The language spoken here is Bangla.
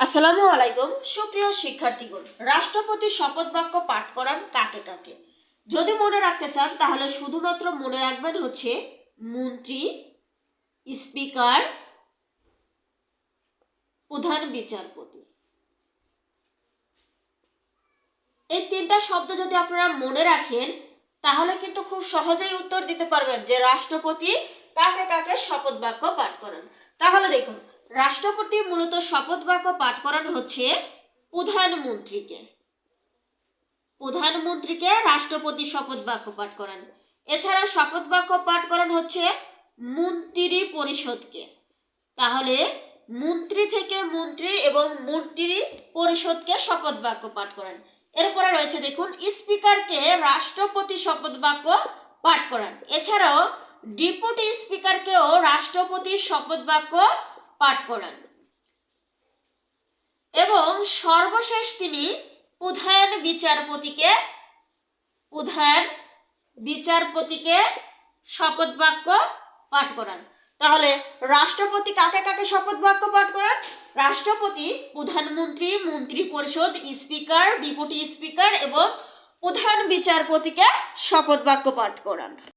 আসসালামু আলাইকুম সুপ্রিয় শিক্ষার্থীগণ, রাষ্ট্রপতির শপথ বাক্য পাঠ করান কাকে কাকে? যদি মনে রাখতে চান তাহলে শুধুমাত্র মনে রাখবেন হচ্ছে মন্ত্রী, স্পিকার, প্রধান বিচারপতি। এই তিনটা শব্দ যদি আপনারা মনে রাখেন তাহলে কিন্তু খুব সহজেই উত্তর দিতে পারবেন যে রাষ্ট্রপতি কাকে কাকে শপথ বাক্য পাঠ করেন। তাহলে দেখুন, রাষ্ট্রপতি মূলত শপথ বাক্য পাঠ করান হচ্ছে প্রধানমন্ত্রীকে। প্রধানমন্ত্রীকে রাষ্ট্রপতি শপথ বাক্য পাঠ করান। এছাড়া শপথ বাক্য পাঠ করান হচ্ছে মন্ত্রী পরিষদকে। তাহলে মন্ত্রী থেকে মন্ত্রী এবং মন্ত্রী পরিষদকে শপথ বাক্য পাঠ করান। এরপরে রয়েছে দেখুন, স্পিকারকে রাষ্ট্রপতি শপথ বাক্য পাঠ করান। এছাড়াও ডেপুটি স্পিকারকেও রাষ্ট্রপতি শপথ বাক্য পাঠ করান এবং সর্বশেষ তিনি প্রধান বিচারপতিকে শপথ বাক্য পাঠ করান। তাহলে রাষ্ট্রপতি কাকে কাকে শপথ বাক্য পাঠ করান? রাষ্ট্রপতি প্রধানমন্ত্রী, মন্ত্রী পরিষদ, স্পিকার, ডেপুটি স্পিকার এবং প্রধান বিচারপতিকে শপথ বাক্য পাঠ করান।